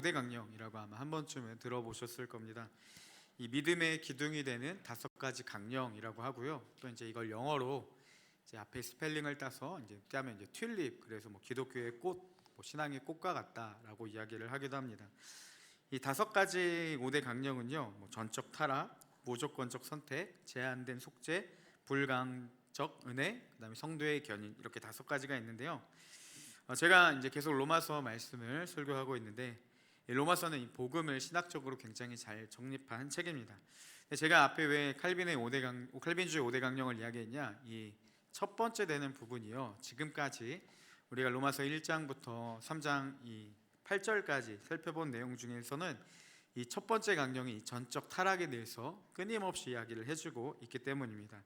5대 강령이라고 아마 한 번쯤은 들어보셨을 겁니다. 이 믿음의 기둥이 되는 5가지 강령이라고 하고요. 또 이제 이걸 영어로 이제 앞에 스펠링을 따서 이제 하면 이제 튤립, 그래서 뭐 기독교의 꽃, 뭐 신앙의 꽃과 같다라고 이야기를 하기도 합니다. 이 5가지 5대 강령은요, 뭐 전적 타락, 무조건적 선택, 제한된 속죄, 불강적 은혜, 그다음에 성도의 견인, 이렇게 5가지가 있는데요. 제가 이제 계속 로마서 말씀을 설교하고 있는데, 이 로마서는 이 복음을 신학적으로 굉장히 잘 정립한 책입니다. 제가 앞에 왜 칼빈주의 5대 강령을 이야기했냐, 이 첫 번째 되는 부분이요, 지금까지 우리가 로마서 1장부터 3장 이 8절까지 살펴본 내용 중에서는 이 첫 번째 강령이 전적 타락에 대해서 끊임없이 이야기를 해주고 있기 때문입니다.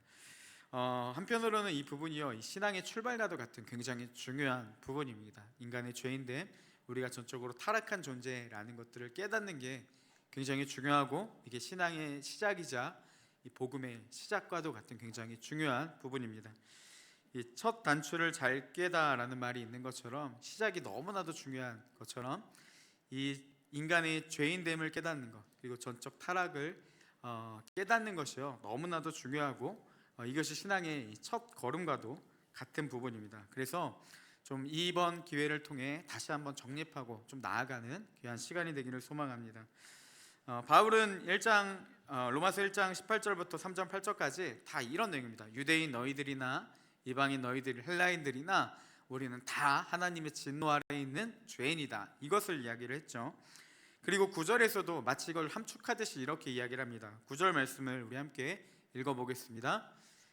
한편으로는 이 부분이요, 이 신앙의 출발과도 같은 굉장히 중요한 부분입니다. 인간의 죄인됨, 우리가 전적으로 타락한 존재라는 것들을 깨닫는 게 굉장히 중요하고, 이게 신앙의 시작이자 이 복음의 시작과도 같은 굉장히 중요한 부분입니다. 이 첫 단추를 잘 깨다라는 말이 있는 것처럼, 시작이 너무나도 중요한 것처럼 이 인간의 죄인됨을 깨닫는 것, 그리고 전적 타락을 깨닫는 것이요, 너무나도 중요하고, 이것이 신앙의 첫 걸음과도 같은 부분입니다. 그래서 좀 이번 기회를 통해 다시 한번 정립하고 좀 나아가는 귀한 시간이 되기를 소망합니다. 바울은 로마서 1장 18절부터 3장 8절까지 다 이런 내용입니다. 유대인 너희들이나 이방인 너희들, 헬라인들이나 우리는 다 하나님의 진노 아래에 있는 죄인이다, 이것을 이야기를 했죠. 그리고 9절에서도 마치 이걸 함축하듯이 이렇게 이야기를 합니다. 9절 말씀을 우리 함께 읽어보겠습니다.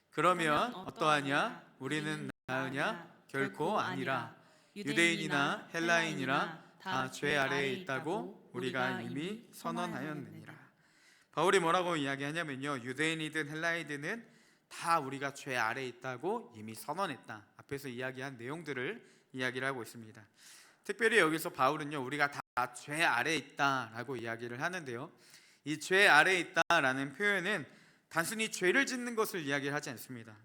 그러면 어떠하냐? 우리는 나으냐? 결코 아니라. 유대인이나 헬라인이나 다 죄 아래에 있다고 우리가 이미 선언하였느니라. 바울이 뭐라고 이야기하냐면요, 유대인이든 헬라인이든 다 우리가 죄 아래에 있다고 이미 선언했다. 앞에서 이야기한 내용들을 이야기를 하고 있습니다. 특별히 여기서 바울은요, 우리가 다 죄 아래에 있다라고 이야기를 하는데요, 이 죄 아래에 있다라는 표현은 단순히 죄를 짓는 것을 이야기를 하지 않습니다.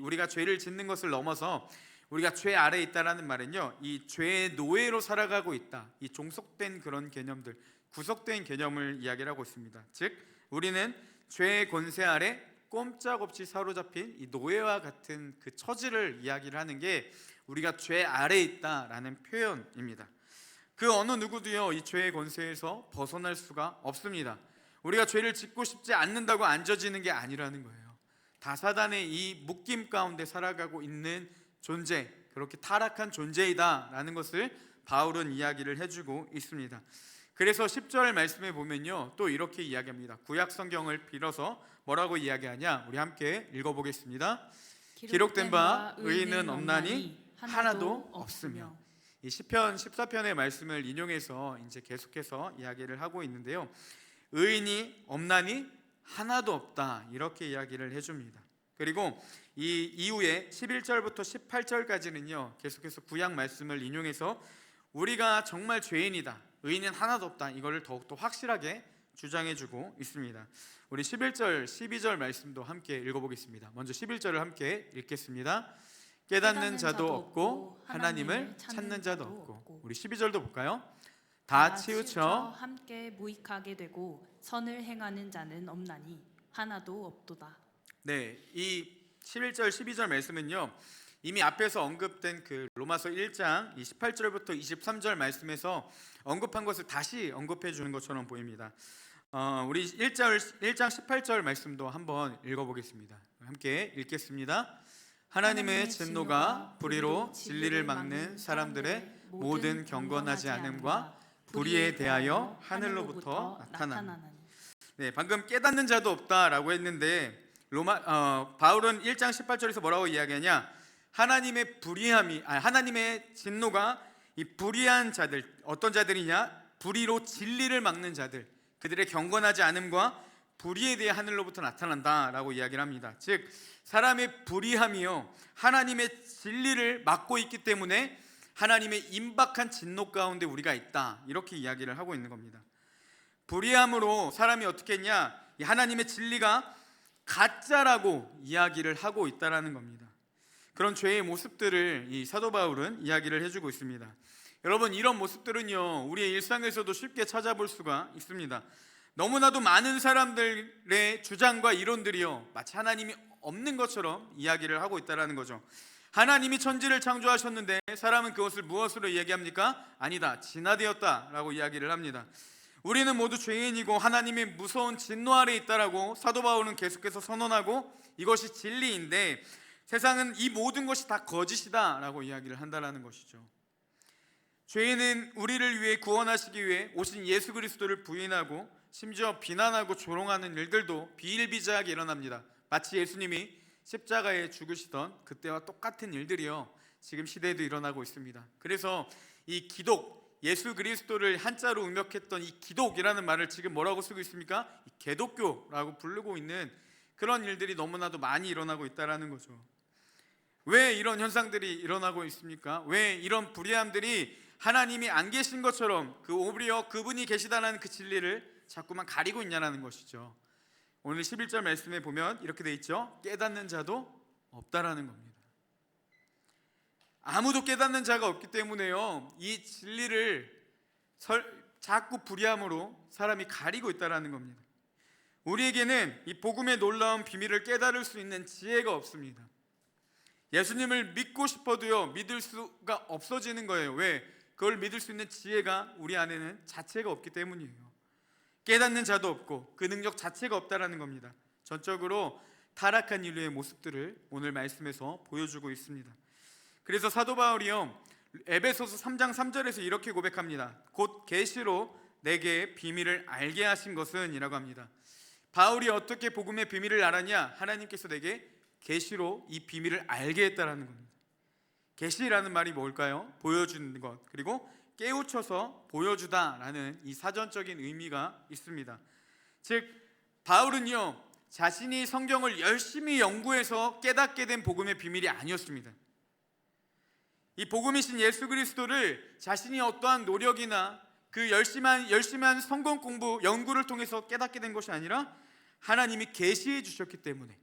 우리가 죄를 짓는 것을 넘어서 우리가 죄 아래에 있다라는 말은요, 이 죄의 노예로 살아가고 있다, 이 종속된 그런 개념들, 구속된 개념을 이야기를 하고 있습니다. 즉 우리는 죄의 권세 아래 꼼짝없이 사로잡힌 이 노예와 같은 그 처지를 이야기를 하는 게 우리가 죄 아래에 있다라는 표현입니다. 그 어느 누구도요, 이 죄의 권세에서 벗어날 수가 없습니다. 우리가 죄를 짓고 싶지 않는다고 앉아지는 게 아니라는 거예요. 다 사단의 이 묶임 가운데 살아가고 있는 존재, 그렇게 타락한 존재이다라는 것을 바울은 이야기를 해주고 있습니다. 그래서 10절 말씀에 보면요, 또 이렇게 이야기합니다. 구약 성경을 빌어서 뭐라고 이야기하냐, 우리 함께 읽어보겠습니다. 기록된 바 의인은 없나니 하나도 없으며. 이 시편 14편의 말씀을 인용해서 이제 계속해서 이야기를 하고 있는데요, 의인이 없나니 하나도 없다, 이렇게 이야기를 해줍니다. 그리고 이 이후에 11절부터 18절까지는요 계속해서 구약 말씀을 인용해서 우리가 정말 죄인이다, 의인은 하나도 없다, 이거를 더욱더 확실하게 주장해주고 있습니다. 우리 11절, 12절 말씀도 함께 읽어보겠습니다. 먼저 11절을 함께 읽겠습니다. 깨닫는 자도 없고 하나님을 찾는 자도 없고. 우리 12절도 볼까요? 다 치우쳐 함께 무익하게 되고 선을 행하는 자는 없나니 하나도 없도다. 네, 이 11절, 12절 말씀은요, 이미 앞에서 언급된 그 로마서 1장 28절부터 23절 말씀에서 언급한 것을 다시 언급해 주는 것처럼 보입니다. 우리 1장 18절 말씀도 한번 읽어보겠습니다. 함께 읽겠습니다. 하나님의 진노가 불의로 진리를 막는 사람들의 모든 경건하지 않음과 불의에 대하여 하늘로부터 나타나니. 네, 방금 깨닫는 자도 없다라고 했는데 바울은 1장 18절에서 뭐라고 이야기하냐, 하나님의 불의함이, 하나님의 진노가 이 불의한 자들, 어떤 자들이냐, 불의로 진리를 막는 자들, 그들의 경건하지 않음과 불의에 대해 하늘로부터 나타난다라고 이야기를 합니다. 즉 사람의 불의함이요, 하나님의 진리를 막고 있기 때문에 하나님의 임박한 진노 가운데 우리가 있다, 이렇게 이야기를 하고 있는 겁니다. 불의함으로 사람이 어떻게 했냐, 하나님의 진리가 가짜라고 이야기를 하고 있다라는 겁니다. 그런 죄의 모습들을 이 사도 바울은 이야기를 해주고 있습니다. 여러분, 이런 모습들은요, 우리의 일상에서도 쉽게 찾아볼 수가 있습니다. 너무나도 많은 사람들의 주장과 이론들이요, 마치 하나님이 없는 것처럼 이야기를 하고 있다는 거죠. 하나님이 천지를 창조하셨는데 사람은 그것을 무엇으로 이야기합니까? 아니다, 진화되었다라고 이야기를 합니다. 우리는 모두 죄인이고 하나님의 무서운 진노 아래 있다라고 사도 바울은 계속해서 선언하고, 이것이 진리인데 세상은 이 모든 것이 다 거짓이다라고 이야기를 한다는 것이죠. 죄인은 우리를 위해 구원하시기 위해 오신 예수 그리스도를 부인하고 심지어 비난하고 조롱하는 일들도 비일비재하게 일어납니다. 마치 예수님이 십자가에 죽으시던 그때와 똑같은 일들이요, 지금 시대에도 일어나고 있습니다. 그래서 이 기독, 예수 그리스도를 한자로 음역했던 이 기독이라는 말을 지금 뭐라고 쓰고 있습니까? 개독교라고 부르고 있는 그런 일들이 너무나도 많이 일어나고 있다는 거죠. 왜 이런 현상들이 일어나고 있습니까? 왜 이런 불의함들이 하나님이 안 계신 것처럼 오히려 그분이 계시다는 그 진리를 자꾸만 가리고 있냐는 것이죠. 오늘 11절 말씀에 보면 이렇게 돼 있죠. 깨닫는 자도 없다라는 겁니다. 아무도 깨닫는 자가 없기 때문에요, 이 진리를 자꾸 불의함으로 사람이 가리고 있다라는 겁니다. 우리에게는 이 복음의 놀라운 비밀을 깨달을 수 있는 지혜가 없습니다. 예수님을 믿고 싶어도요, 믿을 수가 없어지는 거예요. 왜? 그걸 믿을 수 있는 지혜가 우리 안에는 자체가 없기 때문이에요. 깨닫는 자도 없고 그 능력 자체가 없다라는 겁니다. 전적으로 타락한 인류의 모습들을 오늘 말씀에서 보여주고 있습니다. 그래서 사도 바울이요, 에베소서 3장 3절에서 이렇게 고백합니다. 곧 계시로 내게 비밀을 알게 하신 것은 이라고 합니다. 바울이 어떻게 복음의 비밀을 알았냐? 하나님께서 내게 계시로 이 비밀을 알게 했다라는 겁니다. 계시라는 말이 뭘까요? 보여주는 것, 그리고 깨우쳐서 보여주다라는 이 사전적인 의미가 있습니다. 즉 바울은요, 자신이 성경을 열심히 연구해서 깨닫게 된 복음의 비밀이 아니었습니다. 이 복음이신 예수 그리스도를 자신이 어떠한 노력이나 그 열심한 성경 공부, 연구를 통해서 깨닫게 된 것이 아니라 하나님이 계시해 주셨기 때문에,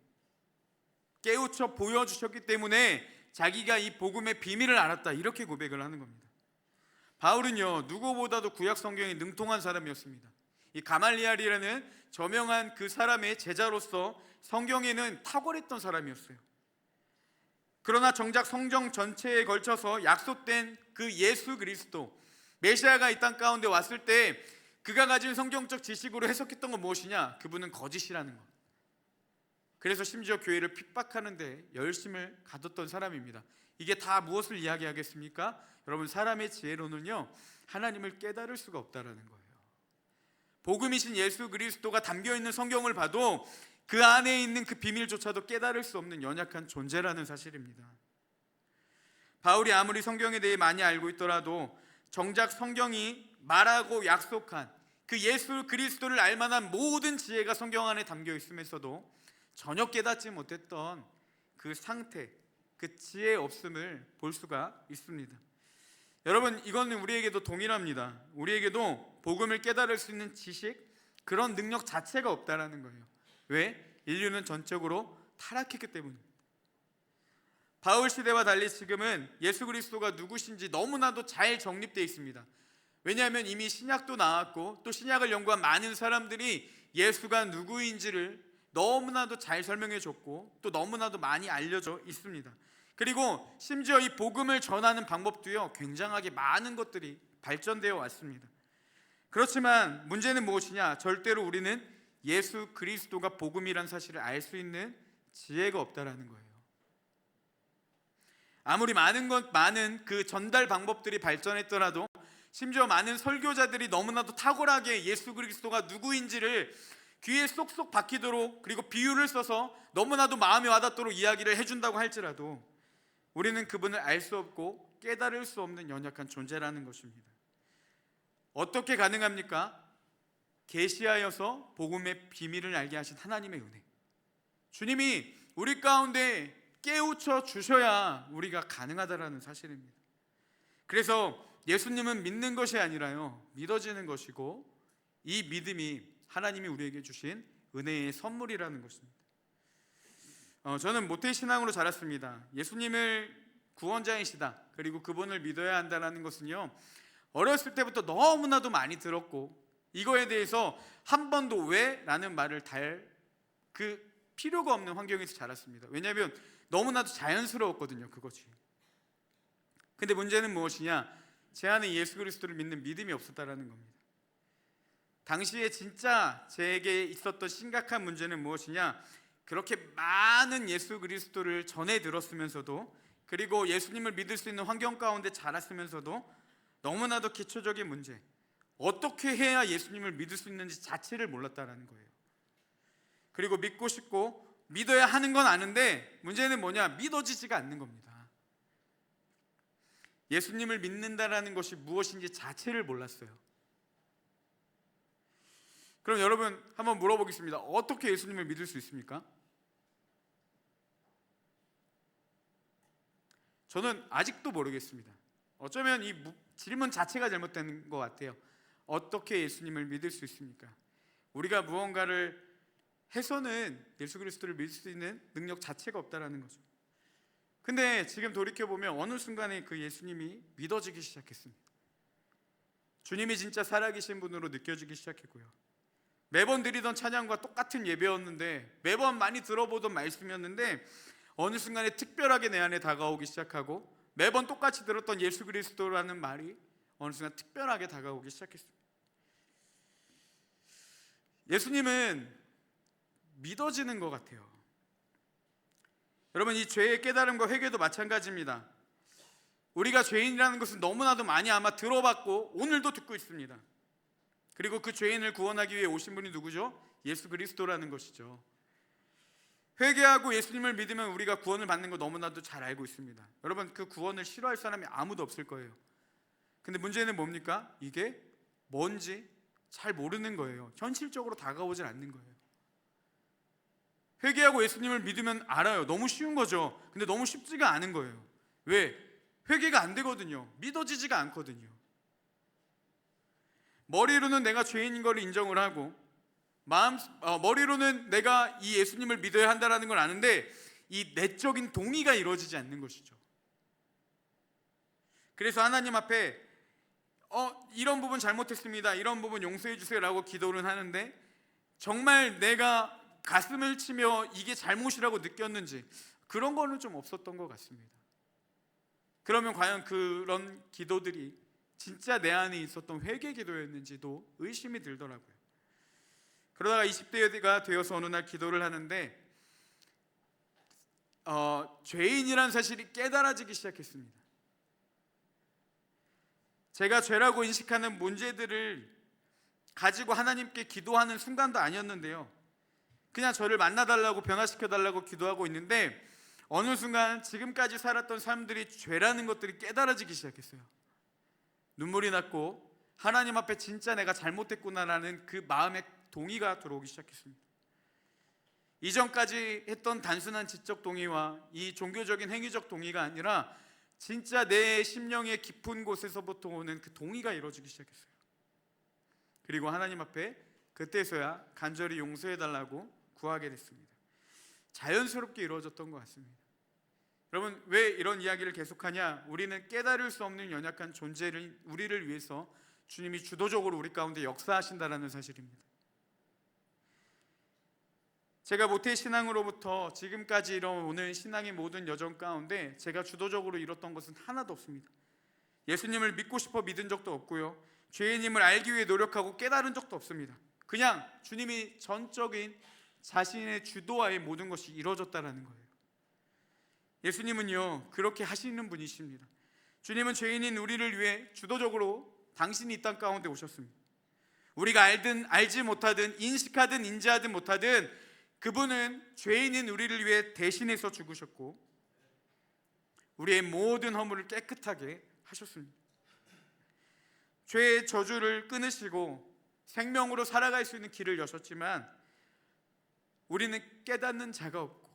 깨우쳐 보여주셨기 때문에 자기가 이 복음의 비밀을 알았다, 이렇게 고백을 하는 겁니다. 바울은요, 누구보다도 구약 성경에 능통한 사람이었습니다. 이 가말리엘이라는 저명한 그 사람의 제자로서 성경에는 탁월했던 사람이었어요. 그러나 정작 성경 전체에 걸쳐서 약속된 그 예수 그리스도, 메시아가 이 땅 가운데 왔을 때 그가 가진 성경적 지식으로 해석했던 건 무엇이냐? 그분은 거짓이라는 것. 그래서 심지어 교회를 핍박하는 데 열심을 가뒀던 사람입니다. 이게 다 무엇을 이야기하겠습니까? 여러분, 사람의 지혜로는요, 하나님을 깨달을 수가 없다라는 거예요. 복음이신 예수 그리스도가 담겨있는 성경을 봐도 그 안에 있는 그 비밀조차도 깨달을 수 없는 연약한 존재라는 사실입니다. 바울이 아무리 성경에 대해 많이 알고 있더라도 정작 성경이 말하고 약속한 그 예수 그리스도를 알만한 모든 지혜가 성경 안에 담겨 있으면서도 전혀 깨닫지 못했던 그 상태, 그 지혜 없음을 볼 수가 있습니다. 여러분, 이거는 우리에게도 동일합니다. 우리에게도 복음을 깨달을 수 있는 지식, 그런 능력 자체가 없다라는 거예요. 왜? 인류는 전적으로 타락했기 때문입니다. 바울 시대와 달리 지금은 예수 그리스도가 누구신지 너무나도 잘 정립되어 있습니다. 왜냐하면 이미 신약도 나왔고 또 신약을 연구한 많은 사람들이 예수가 누구인지를 너무나도 잘 설명해 줬고 또 너무나도 많이 알려져 있습니다. 그리고 심지어 이 복음을 전하는 방법도요, 굉장하게 많은 것들이 발전되어 왔습니다. 그렇지만 문제는 무엇이냐? 절대로 우리는 예수 그리스도가 복음이란 사실을 알 수 있는 지혜가 없다라는 거예요. 아무리 많은 그 전달 방법들이 발전했더라도, 심지어 많은 설교자들이 너무나도 탁월하게 예수 그리스도가 누구인지를 귀에 쏙쏙 박히도록, 그리고 비유를 써서 너무나도 마음에 와닿도록 이야기를 해준다고 할지라도 우리는 그분을 알 수 없고 깨달을 수 없는 연약한 존재라는 것입니다. 어떻게 가능합니까? 계시하여서 복음의 비밀을 알게 하신 하나님의 은혜, 주님이 우리 가운데 깨우쳐 주셔야 우리가 가능하다라는 사실입니다. 그래서 예수님은 믿는 것이 아니라요, 믿어지는 것이고, 이 믿음이 하나님이 우리에게 주신 은혜의 선물이라는 것입니다. 저는 모태신앙으로 자랐습니다. 예수님을 구원자이시다, 그리고 그분을 믿어야 한다는 것은요, 어렸을 때부터 너무나도 많이 들었고 이거에 대해서 한 번도 왜? 라는 말을 달 그 필요가 없는 환경에서 자랐습니다. 왜냐하면 너무나도 자연스러웠거든요, 그것이. 근데 문제는 무엇이냐? 제 안에 예수 그리스도를 믿는 믿음이 없었다라는 겁니다. 당시에 진짜 제게 있었던 심각한 문제는 무엇이냐? 그렇게 많은 예수 그리스도를 전해 들었으면서도, 그리고 예수님을 믿을 수 있는 환경 가운데 자랐으면서도 너무나도 기초적인 문제, 어떻게 해야 예수님을 믿을 수 있는지 자체를 몰랐다는 거예요. 그리고 믿고 싶고 믿어야 하는 건 아는데 문제는 뭐냐? 믿어지지가 않는 겁니다. 예수님을 믿는다라는 것이 무엇인지 자체를 몰랐어요. 그럼 여러분 한번 물어보겠습니다. 어떻게 예수님을 믿을 수 있습니까? 저는 아직도 모르겠습니다. 어쩌면 이 질문 자체가 잘못된 것 같아요. 어떻게 예수님을 믿을 수 있습니까? 우리가 무언가를 해서는 예수 그리스도를 믿을 수 있는 능력 자체가 없다라는 거죠. 근데 지금 돌이켜보면 어느 순간에 그 예수님이 믿어지기 시작했습니다. 주님이 진짜 살아계신 분으로 느껴지기 시작했고요. 매번 드리던 찬양과 똑같은 예배였는데, 매번 많이 들어보던 말씀이었는데 어느 순간에 특별하게 내 안에 다가오기 시작하고, 매번 똑같이 들었던 예수 그리스도라는 말이 어느 순간 특별하게 다가오기 시작했습니다. 예수님은 믿어지는 것 같아요. 여러분, 이 죄의 깨달음과 회개도 마찬가지입니다. 우리가 죄인이라는 것은 너무나도 많이 아마 들어봤고 오늘도 듣고 있습니다. 그리고 그 죄인을 구원하기 위해 오신 분이 누구죠? 예수 그리스도라는 것이죠. 회개하고 예수님을 믿으면 우리가 구원을 받는 거 너무나도 잘 알고 있습니다. 여러분, 그 구원을 싫어할 사람이 아무도 없을 거예요. 근데 문제는 뭡니까? 이게 뭔지 잘 모르는 거예요. 현실적으로 다가오질 않는 거예요. 회개하고 예수님을 믿으면 알아요. 너무 쉬운 거죠. 근데 너무 쉽지가 않은 거예요. 왜? 회개가 안 되거든요. 믿어지지가 않거든요. 머리로는 내가 죄인인 걸 인정을 하고, 머리로는 내가 이 예수님을 믿어야 한다는 걸 아는데 이 내적인 동의가 이루어지지 않는 것이죠. 그래서 하나님 앞에 이런 부분 잘못했습니다, 이런 부분 용서해 주세요 라고 기도를 하는데, 정말 내가 가슴을 치며 이게 잘못이라고 느꼈는지 그런 거는 좀 없었던 것 같습니다. 그러면 과연 그런 기도들이 진짜 내 안에 있었던 회개 기도였는지도 의심이 들더라고요. 그러다가 20대가 되어서 어느 날 기도를 하는데 죄인이란 사실이 깨달아지기 시작했습니다. 제가 죄라고 인식하는 문제들을 가지고 하나님께 기도하는 순간도 아니었는데요, 그냥 저를 만나달라고, 변화시켜달라고 기도하고 있는데 어느 순간 지금까지 살았던 삶들이 죄라는 것들이 깨달아지기 시작했어요. 눈물이 났고 하나님 앞에 진짜 내가 잘못했구나라는 그 마음의 동의가 들어오기 시작했습니다. 이전까지 했던 단순한 지적 동의와 이 종교적인 행위적 동의가 아니라 진짜 내 심령의 깊은 곳에서부터 오는 그 동의가 이루어지기 시작했어요. 그리고 하나님 앞에 그때서야 간절히 용서해달라고 구하게 됐습니다. 자연스럽게 이루어졌던 것 같습니다. 여러분, 왜 이런 이야기를 계속하냐? 우리는 깨달을 수 없는 연약한 존재를, 우리를 위해서 주님이 주도적으로 우리 가운데 역사하신다는 사실입니다. 제가 모태신앙으로부터 지금까지 이뤄오는 신앙의 모든 여정 가운데 제가 주도적으로 이뤘던 것은 하나도 없습니다. 예수님을 믿고 싶어 믿은 적도 없고요, 죄인임을 알기 위해 노력하고 깨달은 적도 없습니다. 그냥 주님이 전적인 자신의 주도하에 모든 것이 이루어졌다는 거예요. 예수님은요, 그렇게 하시는 분이십니다. 주님은 죄인인 우리를 위해 주도적으로 당신이 이 땅 가운데 오셨습니다. 우리가 알든 알지 못하든 인식하든 인지하든 못하든 그분은 죄인인 우리를 위해 대신해서 죽으셨고 우리의 모든 허물을 깨끗하게 하셨습니다. 죄의 저주를 끊으시고 생명으로 살아갈 수 있는 길을 여셨지만 우리는 깨닫는 자가 없고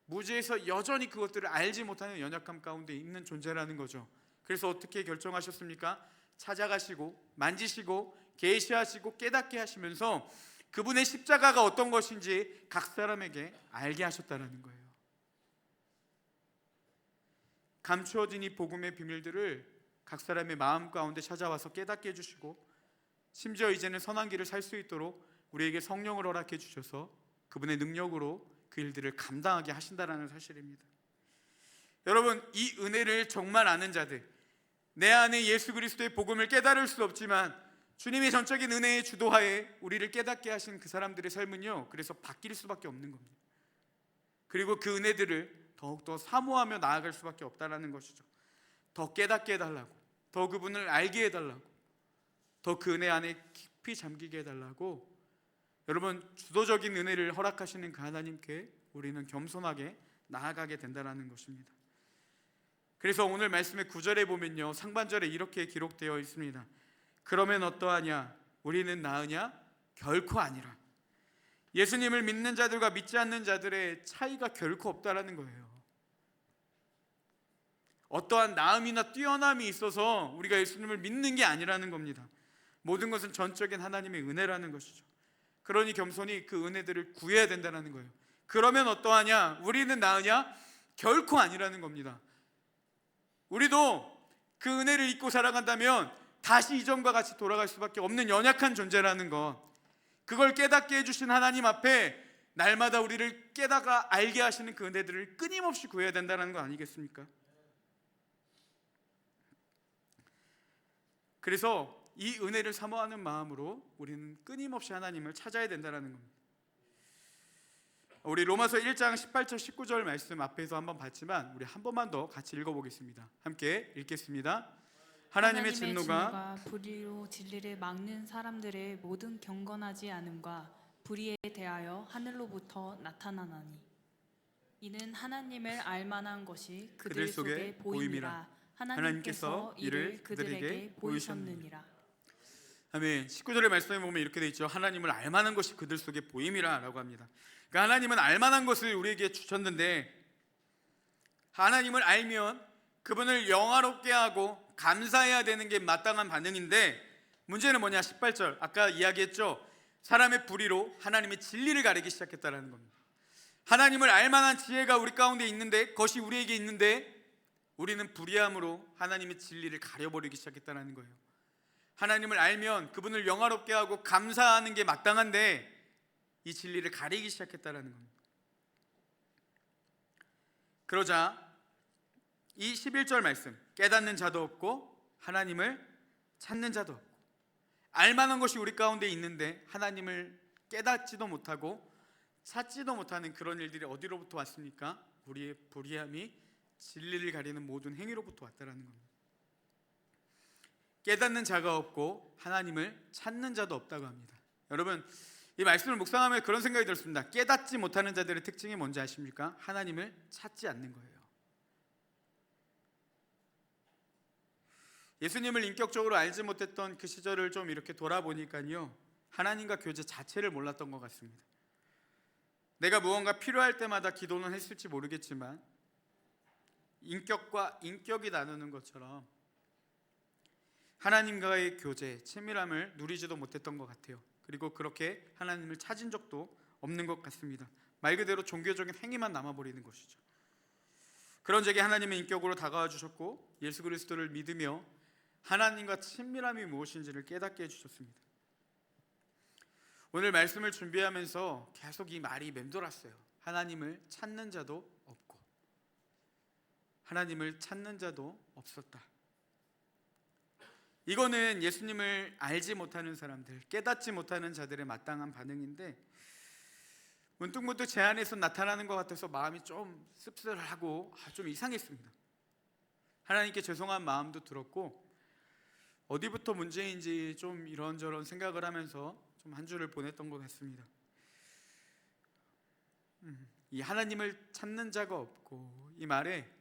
무지에서 여전히 그것들을 알지 못하는 연약함 가운데 있는 존재라는 거죠. 그래서 어떻게 결정하셨습니까? 찾아가시고 만지시고 계시하시고 깨닫게 하시면서 그분의 십자가가 어떤 것인지 각 사람에게 알게 하셨다는 거예요. 감추어진 이 복음의 비밀들을 각 사람의 마음 가운데 찾아와서 깨닫게 해주시고, 심지어 이제는 선한 길을 살 수 있도록 우리에게 성령을 허락해 주셔서 그분의 능력으로 그 일들을 감당하게 하신다라는 사실입니다. 여러분, 이 은혜를 정말 아는 자들, 내 안에 예수 그리스도의 복음을 깨달을 수 없지만 주님의 전적인 은혜의 주도하에 우리를 깨닫게 하신 그 사람들의 삶은요, 그래서 바뀔 수밖에 없는 겁니다. 그리고 그 은혜들을 더욱더 사모하며 나아갈 수밖에 없다는 것이죠. 더 깨닫게 해달라고, 더 그분을 알게 해달라고, 더 그 은혜 안에 깊이 잠기게 해달라고, 여러분, 주도적인 은혜를 허락하시는 그 하나님께 우리는 겸손하게 나아가게 된다는 것입니다. 그래서 오늘 말씀의 9절에 보면요, 상반절에 이렇게 기록되어 있습니다. 그러면 어떠하냐? 우리는 나으냐? 결코 아니라. 예수님을 믿는 자들과 믿지 않는 자들의 차이가 결코 없다라는 거예요. 어떠한 나음이나 뛰어남이 있어서 우리가 예수님을 믿는 게 아니라는 겁니다. 모든 것은 전적인 하나님의 은혜라는 것이죠. 그러니 겸손히 그 은혜들을 구해야 된다는 거예요. 그러면 어떠하냐? 우리는 나으냐? 결코 아니라는 겁니다. 우리도 그 은혜를 잊고 살아간다면 다시 이전과 같이 돌아갈 수밖에 없는 연약한 존재라는 것, 그걸 깨닫게 해주신 하나님 앞에 날마다 우리를 깨닫아 알게 하시는 그 은혜들을 끊임없이 구해야 된다는 거 아니겠습니까? 그래서 이 은혜를 사모하는 마음으로 우리는 끊임없이 하나님을 찾아야 된다는 겁니다. 우리 로마서 1장 18절 19절 말씀 앞에서 한번 봤지만 우리 한 번만 더 같이 읽어보겠습니다. 함께 읽겠습니다. 하나님의 진노가 불의로 진리를 막는 사람들의 모든 경건하지 않음과 불의에 대하여 하늘로부터 나타나나니, 이는 하나님을 알만한 것이 그들 속에 보임이라. 하나님께서 이를 그들에게 보이셨느니라. 아멘. 19절의 말씀에 보면 이렇게 돼 있죠. 하나님을 알만한 것이 그들 속에 보임이라 라고 합니다. 그러니까 하나님은 알만한 것을 우리에게 주셨는데, 하나님을 알면 그분을 영화롭게 하고 감사해야 되는 게 마땅한 반응인데, 문제는 뭐냐? 18절 아까 이야기했죠. 사람의 불의로 하나님의 진리를 가리기 시작했다는 겁니다. 하나님을 알만한 지혜가 우리 가운데 있는데, 그것이 우리에게 있는데 우리는 불의함으로 하나님의 진리를 가려버리기 시작했다는 거예요. 하나님을 알면 그분을 영화롭게 하고 감사하는 게 마땅한데 이 진리를 가리기 시작했다는 겁니다. 그러자 이 11절 말씀, 깨닫는 자도 없고 하나님을 찾는 자도 없고, 알만한 것이 우리 가운데 있는데 하나님을 깨닫지도 못하고 찾지도 못하는 그런 일들이 어디로부터 왔습니까? 우리의 불의함이 진리를 가리는 모든 행위로부터 왔다는 겁니다. 깨닫는 자가 없고 하나님을 찾는 자도 없다고 합니다. 여러분, 이 말씀을 묵상하면 그런 생각이 들었습니다. 깨닫지 못하는 자들의 특징이 뭔지 아십니까? 하나님을 찾지 않는 거예요. 예수님을 인격적으로 알지 못했던 그 시절을 좀 이렇게 돌아보니까요, 하나님과 교제 자체를 몰랐던 것 같습니다. 내가 무언가 필요할 때마다 기도는 했을지 모르겠지만 인격과 인격이 나누는 것처럼 하나님과의 교제, 친밀함을 누리지도 못했던 것 같아요. 그리고 그렇게 하나님을 찾은 적도 없는 것 같습니다. 말 그대로 종교적인 행위만 남아버리는 것이죠. 그런 적에 하나님의 인격으로 다가와 주셨고 예수 그리스도를 믿으며 하나님과 친밀함이 무엇인지를 깨닫게 해주셨습니다. 오늘 말씀을 준비하면서 계속 이 말이 맴돌았어요. 하나님을 찾는 자도 없고 하나님을 찾는 자도 없었다. 이거는 예수님을 알지 못하는 사람들, 깨닫지 못하는 자들의 마땅한 반응인데, 문득문득 제 안에서 나타나는 것 같아서 마음이 좀 씁쓸하고 좀 이상했습니다. 하나님께 죄송한 마음도 들었고, 어디부터 문제인지 좀 이런저런 생각을 하면서 좀 한 주를 보냈던 것 같습니다. 이 하나님을 찾는 자가 없고, 이 말에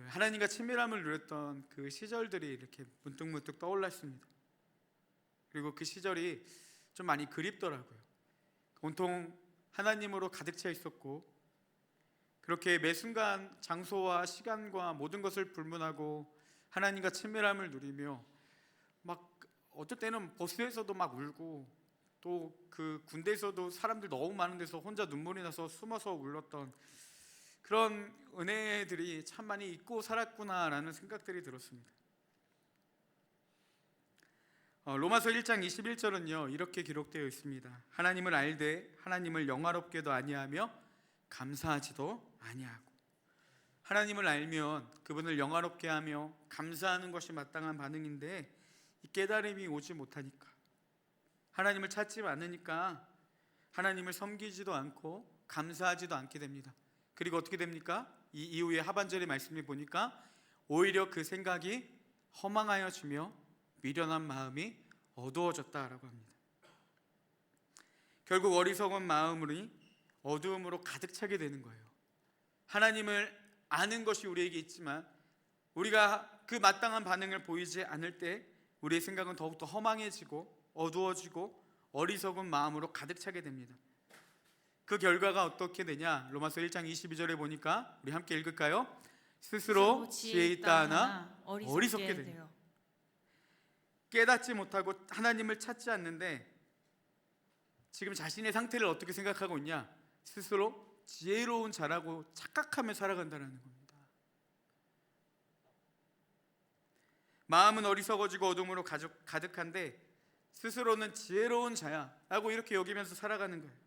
하나님과 친밀함을 누렸던 그 시절들이 이렇게 문득문득 떠올랐습니다. 그리고 그 시절이 좀 많이 그립더라고요. 온통 하나님으로 가득 차 있었고, 그렇게 매 순간 장소와 시간과 모든 것을 불문하고 하나님과 친밀함을 누리며, 막 어떨 때는 버스에서도 막 울고, 또 그 군대에서도 사람들 너무 많은 데서 혼자 눈물이 나서 숨어서 울었던 그런 은혜들이 참 많이 잊고 살았구나라는 생각들이 들었습니다. 로마서 1장 21절은요 이렇게 기록되어 있습니다. 하나님을 알되 하나님을 영화롭게도 아니하며 감사하지도 아니하고. 하나님을 알면 그분을 영화롭게 하며 감사하는 것이 마땅한 반응인데 이 깨달음이 오지 못하니까, 하나님을 찾지 않으니까 하나님을 섬기지도 않고 감사하지도 않게 됩니다. 그리고 어떻게 됩니까? 이 이후에 하반절의 말씀을 보니까 오히려 그 생각이 허망하여지며 미련한 마음이 어두워졌다라고 합니다. 결국 어리석은 마음이 어두움으로 가득 차게 되는 거예요. 하나님을 아는 것이 우리에게 있지만 우리가 그 마땅한 반응을 보이지 않을 때 우리의 생각은 더욱더 허망해지고 어두워지고 어리석은 마음으로 가득 차게 됩니다. 그 결과가 어떻게 되냐? 로마서 1장 22절에 보니까 우리 함께 읽을까요? 스스로 지혜 있다 하나 어리석게 되냐. 깨닫지 못하고 하나님을 찾지 않는데 지금 자신의 상태를 어떻게 생각하고 있냐? 스스로 지혜로운 자라고 착각하며 살아간다는 겁니다. 마음은 어리석어지고 어둠으로 가득한데 스스로는 지혜로운 자야 라고 이렇게 여기면서 살아가는 거예요.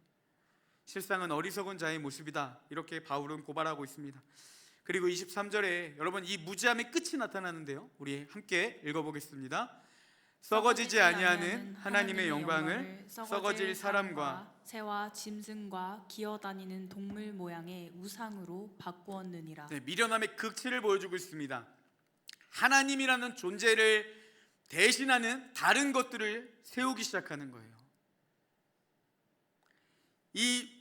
실상은 어리석은 자의 모습이다, 이렇게 바울은 고발하고 있습니다. 그리고 23절에 여러분 이 무지함의 끝이 나타나는데요, 우리 함께 읽어보겠습니다. 썩어지지 아니하는 하나님의 영광을 썩어질 사람과 새와 짐승과 기어다니는 동물 모양의 우상으로 바꾸었느니라. 미련함의 극치를 보여주고 있습니다. 하나님이라는 존재를 대신하는 다른 것들을 세우기 시작하는 거예요. 이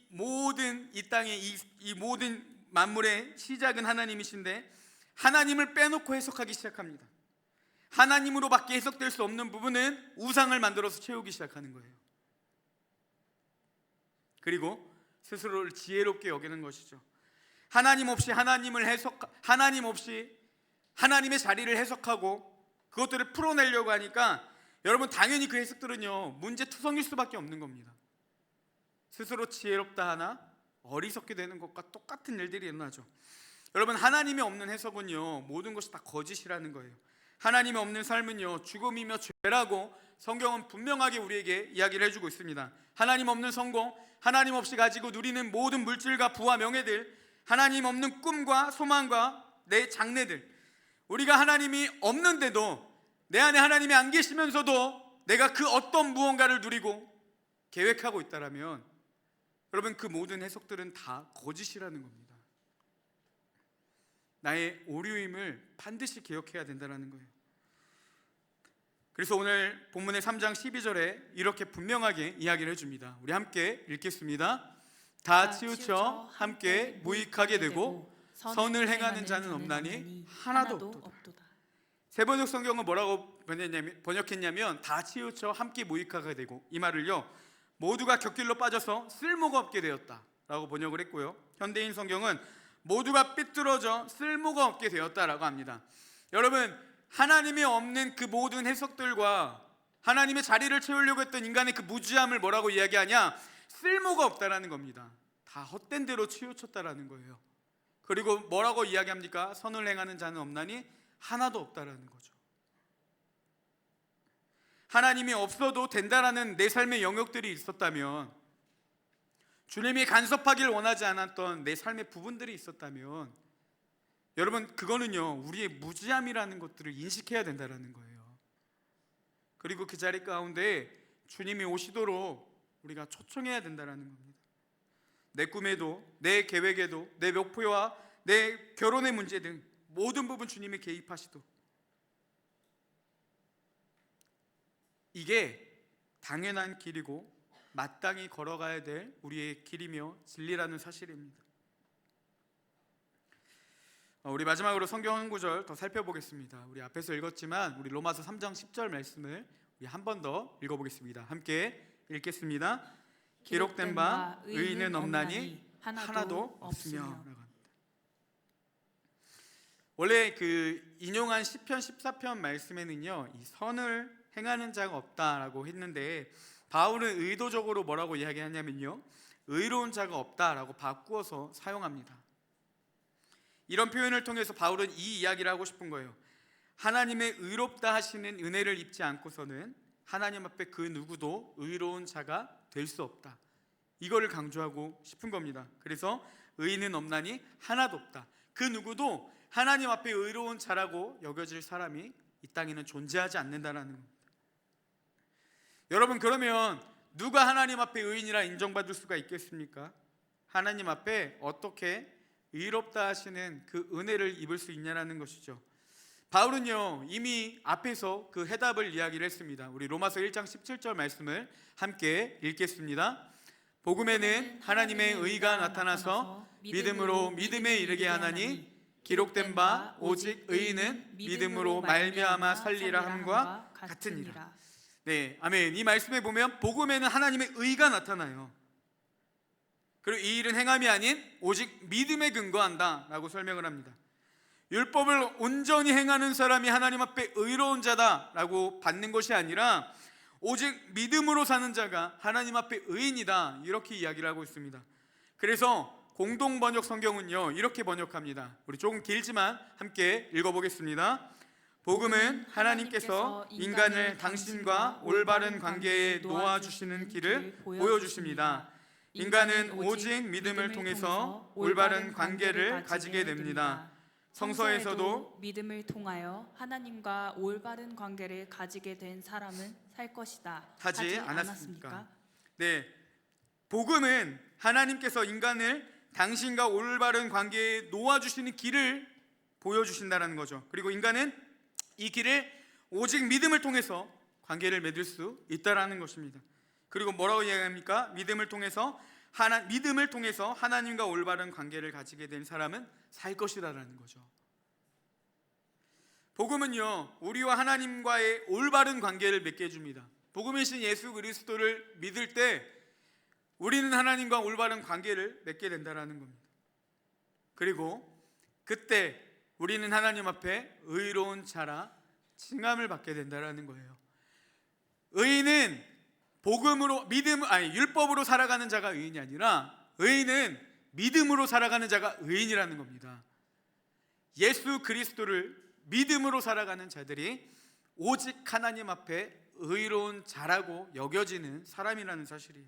땅의 이 모든 만물의 시작은 하나님이신데 하나님을 빼놓고 해석하기 시작합니다. 하나님으로밖에 해석될 수 없는 부분은 우상을 만들어서 채우기 시작하는 거예요. 그리고 스스로를 지혜롭게 여기는 것이죠. 하나님 없이 하나님의 자리를 해석하고 그것들을 풀어내려고 하니까 여러분 당연히 그 해석들은요 문제투성일 수밖에 없는 겁니다. 스스로 지혜롭다 하나 어리석게 되는 것과 똑같은 일들이 일어나죠. 여러분 하나님이 없는 해석은요 모든 것이 다 거짓이라는 거예요. 하나님이 없는 삶은요 죽음이며 죄라고 성경은 분명하게 우리에게 이야기를 해주고 있습니다. 하나님 없는 성공, 하나님 없이 가지고 누리는 모든 물질과 부와 명예들, 하나님 없는 꿈과 소망과 내 장래들, 우리가 하나님이 없는데도 내 안에 하나님이 안 계시면서도 내가 그 어떤 무언가를 누리고 계획하고 있다라면 여러분 그 모든 해석들은 다 거짓이라는 겁니다. 나의 오류임을 반드시 기억해야 된다는 거예요. 그래서 오늘 본문의 3장 12절에 이렇게 분명하게 이야기를 해줍니다. 우리 함께 읽겠습니다. 다 치우쳐 함께 무익하게 되고 선을 행하는 자는 없나니 하나도 없도다. 세번역 성경은 뭐라고 번역했냐면 다 치우쳐 함께 무익하게 되고, 이 말을요 모두가 곁길로 빠져서 쓸모가 없게 되었다라고 번역을 했고요, 현대인 성경은 모두가 삐뚤어져 쓸모가 없게 되었다라고 합니다. 여러분 하나님이 없는 그 모든 해석들과 하나님의 자리를 채우려고 했던 인간의 그 무지함을 뭐라고 이야기하냐? 쓸모가 없다라는 겁니다. 다 헛된 대로 치우쳤다라는 거예요. 그리고 뭐라고 이야기합니까? 선을 행하는 자는 없나니 하나도 없다라는 거죠. 하나님이 없어도 된다라는 내 삶의 영역들이 있었다면, 주님이 간섭하길 원하지 않았던 내 삶의 부분들이 있었다면 여러분 그거는요 우리의 무지함이라는 것들을 인식해야 된다는 거예요. 그리고 그 자리 가운데 주님이 오시도록 우리가 초청해야 된다는 겁니다. 내 꿈에도 내 계획에도 내 목표와 내 결혼의 문제 등 모든 부분 주님이 개입하시도록, 이게 당연한 길이고 마땅히 걸어가야 될 우리의 길이며 진리라는 사실입니다. 우리 마지막으로 성경 한 구절 더 살펴보겠습니다. 우리 앞에서 읽었지만 우리 로마서 3장 10절 말씀을 우리 한 번 더 읽어보겠습니다. 함께 읽겠습니다. 기록된 바 의인은 없나니 하나도 없으며. 원래 그 인용한 시편 14편 말씀에는요 이 선을 행하는 자가 없다라고 했는데 바울은 의도적으로 뭐라고 이야기하냐면요 의로운 자가 없다라고 바꾸어서 사용합니다. 이런 표현을 통해서 바울은 이 이야기를 하고 싶은 거예요. 하나님의 의롭다 하시는 은혜를 입지 않고서는 하나님 앞에 그 누구도 의로운 자가 될 수 없다. 이거를 강조하고 싶은 겁니다. 그래서 의인은 없나니 하나도 없다. 그 누구도 하나님 앞에 의로운 자라고 여겨질 사람이 이 땅에는 존재하지 않는다라는 겁니다. 여러분, 그러면 누가 하나님 앞에 의인이라 인정받을 수가 있겠습니까? 하나님 앞에 어떻게 의롭다 하시는 그 은혜를 입을 수 있냐라는 것이죠. 바울은요, 이미 앞에서 그 해답을 이야기를 했습니다. 우리 로마서 1장 17절 말씀을 함께 읽겠습니다. 복음에는 하나님의 의가 나타나서 믿음으로 믿음에 이르게 하나니 기록된 바 오직 의인은 믿음으로 말미암아 살리라 함과 같으니라. 네, 아멘. 이 말씀에 보면 복음에는 하나님의 의가 나타나요. 그리고 이 일은 행함이 아닌 오직 믿음에 근거한다 라고 설명을 합니다. 율법을 온전히 행하는 사람이 하나님 앞에 의로운 자다라고 받는 것이 아니라 오직 믿음으로 사는 자가 하나님 앞에 의인이다, 이렇게 이야기를 하고 있습니다. 그래서 공동 번역 성경은요, 이렇게 번역합니다. 우리 조금 길지만 함께 읽어보겠습니다. 복음은 하나님께서 인간을 당신과 올바른 관계에 놓아주시는 길을 보여주십니다. 인간은 오직 믿음을 통해서 올바른 관계를 가지게 됩니다. 성서에서도 믿음을 통하여 하나님과 올바른 관계를 가지게 된 사람은 살 것이다 하지 않았습니까? 네, 복음은 하나님께서 인간을 당신과 올바른 관계에 놓아주시는 길을 보여주신다는 거죠. 그리고 인간은 이 길을 오직 믿음을 통해서 관계를 맺을 수 있다라는 것입니다. 그리고 뭐라고 이야기합니까? 믿음을 통해서 하나님과 올바른 관계를 가지게 된 사람은 살 것이다라는 거죠. 복음은요, 우리와 하나님과의 올바른 관계를 맺게 해줍니다. 복음이신 예수 그리스도를 믿을 때 우리는 하나님과 올바른 관계를 맺게 된다라는 겁니다. 그리고 그때 우리는 하나님 앞에 의로운 자라 칭함을 받게 된다라는 거예요. 의인은 율법으로 살아가는 자가 의인이 아니라 의인은 믿음으로 살아가는 자가 의인이라는 겁니다. 예수 그리스도를 믿음으로 살아가는 자들이 오직 하나님 앞에 의로운 자라고 여겨지는 사람이라는 사실이에요.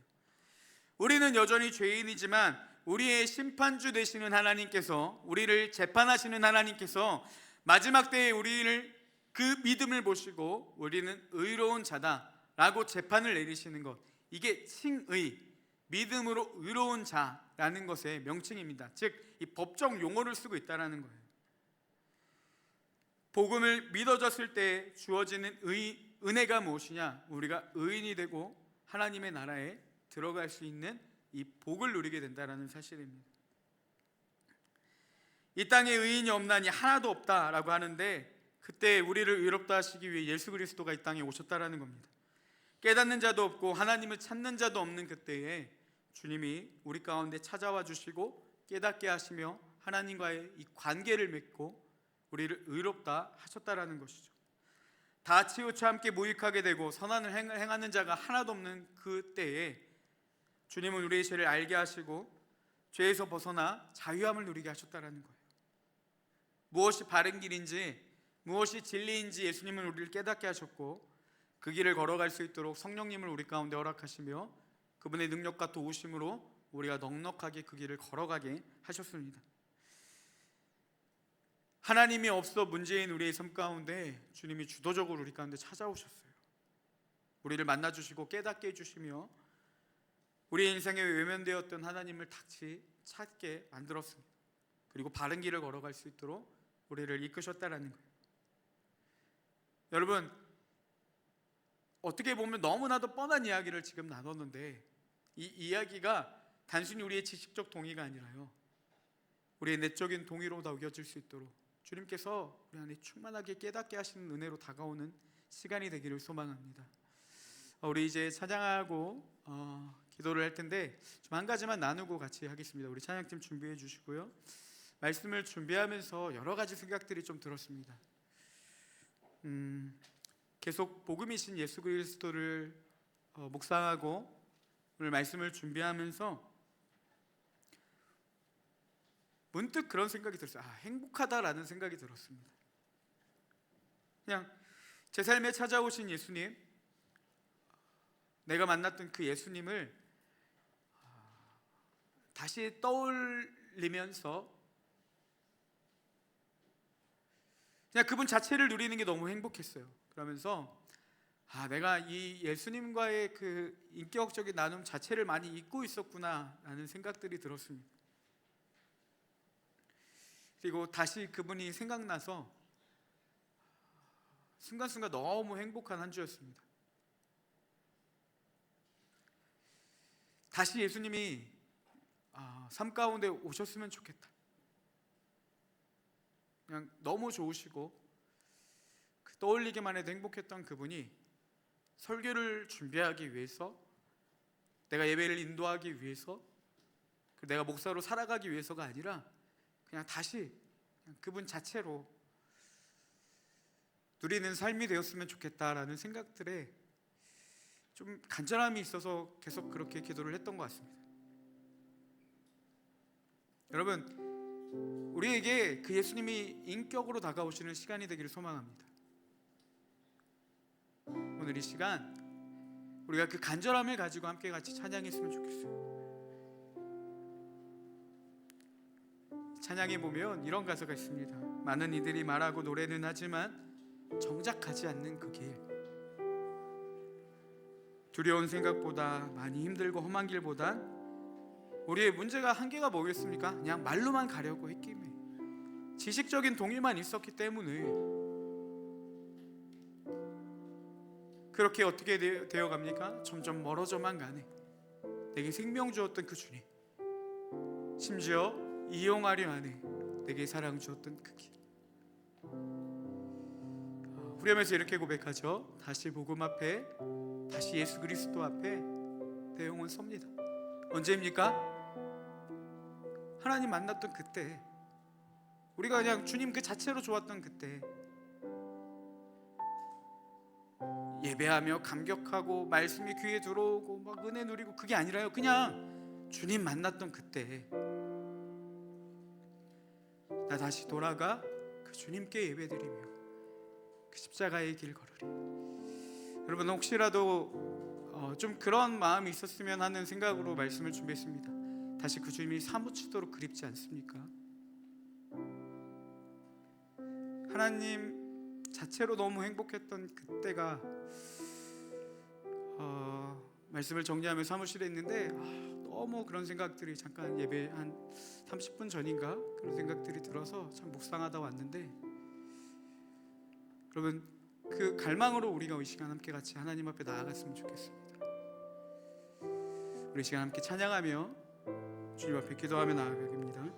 우리는 여전히 죄인이지만 우리의 심판주 되시는 하나님께서, 우리를 재판하시는 하나님께서 마지막 때에 우리를 그 믿음을 보시고 우리는 의로운 자다라고 재판을 내리시는 것, 이게 칭의, 믿음으로 의로운 자라는 것의 명칭입니다. 즉, 이 법적 용어를 쓰고 있다는 거예요. 복음을 믿어졌을 때 주어지는 은혜가 무엇이냐? 우리가 의인이 되고 하나님의 나라에 들어갈 수 있는 이 복을 누리게 된다는 사실입니다. 이 땅에 의인이 없나니 하나도 없다라고 하는데, 그때 우리를 의롭다 하시기 위해 예수 그리스도가 이 땅에 오셨다라는 겁니다. 깨닫는 자도 없고 하나님을 찾는 자도 없는 그때에 주님이 우리 가운데 찾아와 주시고 깨닫게 하시며 하나님과의 이 관계를 맺고 우리를 의롭다 하셨다라는 것이죠. 다 치우쳐 함께 무익하게 되고 선한을 행하는 자가 하나도 없는 그때에 주님은 우리의 죄를 알게 하시고 죄에서 벗어나 자유함을 누리게 하셨다라는 거예요. 무엇이 바른 길인지, 무엇이 진리인지 예수님은 우리를 깨닫게 하셨고 그 길을 걸어갈 수 있도록 성령님을 우리 가운데 허락하시며 그분의 능력과 도우심으로 우리가 넉넉하게 그 길을 걸어가게 하셨습니다. 하나님이 없어 문제인 우리의 삶 가운데 주님이 주도적으로 우리 가운데 찾아오셨어요. 우리를 만나주시고 깨닫게 해주시며 우리의 인생에 외면되었던 하나님을 다시 찾게 만들었습니다. 그리고 바른 길을 걸어갈 수 있도록 우리를 이끄셨다라는 거예요. 여러분, 어떻게 보면 너무나도 뻔한 이야기를 지금 나눴는데, 이 이야기가 단순히 우리의 지식적 동의가 아니라요, 우리의 내적인 동의로 여겨질 수 있도록 주님께서 우리 안에 충만하게 깨닫게 하시는 은혜로 다가오는 시간이 되기를 소망합니다. 우리 이제 찬양하고 기도를 할 텐데 좀 한 가지만 나누고 같이 하겠습니다. 우리 찬양팀 준비해 주시고요. 말씀을 준비하면서 여러 가지 생각들이 좀 들었습니다. 계속 복음이신 예수 그리스도를 묵상하고 오늘 말씀을 준비하면서 문득 그런 생각이 들었어요. 행복하다라는 생각이 들었습니다. 그냥 제 삶에 찾아오신 예수님, 내가 만났던 그 예수님을 다시 떠올리면서 그냥 그분 자체를 누리는 게 너무 행복했어요. 그러면서 내가 이 예수님과의 그 인격적인 나눔 자체를 많이 잊고 있었구나 라는 생각들이 들었습니다. 그리고 다시 그분이 생각나서 순간순간 너무 행복한 한 주였습니다. 다시 예수님이 삶 가운데 오셨으면 좋겠다. 그냥 너무 좋으시고 떠올리기만 해도 행복했던 그분이 설교를 준비하기 위해서, 내가 예배를 인도하기 위해서, 내가 목사로 살아가기 위해서가 아니라 그냥 다시 그분 자체로 누리는 삶이 되었으면 좋겠다라는 생각들에 좀 간절함이 있어서 계속 그렇게 기도를 했던 것 같습니다. 여러분, 우리에게 그 예수님이 인격으로 다가오시는 시간이 되기를 소망합니다. 오늘 이 시간 우리가 그 간절함을 가지고 함께 같이 찬양했으면 좋겠어요. 찬양에 보면 이런 가사가 있습니다. 많은 이들이 말하고 노래는 하지만 정작 가지 않는 그 길, 두려운 생각보다, 많이 힘들고 험한 길보단 우리의 문제가 한계가 뭐겠습니까? 그냥 말로만 가려고 했기에, 지식적인 동의만 있었기 때문에 그렇게 어떻게 되어갑니까? 점점 멀어져만 가네. 내게 생명 주었던 그 주님, 심지어 이용하려 하네. 내게 사랑 주었던 그 길. 후렴에서 이렇게 고백하죠. 다시 복음 앞에, 다시 예수 그리스도 앞에 내 영혼 섭니다. 언제입니까? 하나님 만났던 그때, 우리가 그냥 주님 그 자체로 좋았던 그때, 예배하며 감격하고 말씀이 귀에 들어오고 막 은혜 누리고, 그게 아니라요, 그냥 주님 만났던 그때 나 다시 돌아가 그 주님께 예배드리며 그 십자가의 길 걸으리. 여러분, 혹시라도 좀 그런 마음이 있었으면 하는 생각으로 말씀을 준비했습니다. 다시 그 주님이 사무치도록 그립지 않습니까? 하나님 자체로 너무 행복했던 그때가, 말씀을 정리하며 사무실에 있는데 너무 그런 생각들이, 잠깐 예배 한 30분 전인가 그런 생각들이 들어서 참 묵상하다 왔는데, 여러분, 그 갈망으로 우리가 이 시간 함께 같이 하나님 앞에 나아갔으면 좋겠습니다. 우리 시간 함께 찬양하며 주님 앞에 기도하며 나아가겠습니다.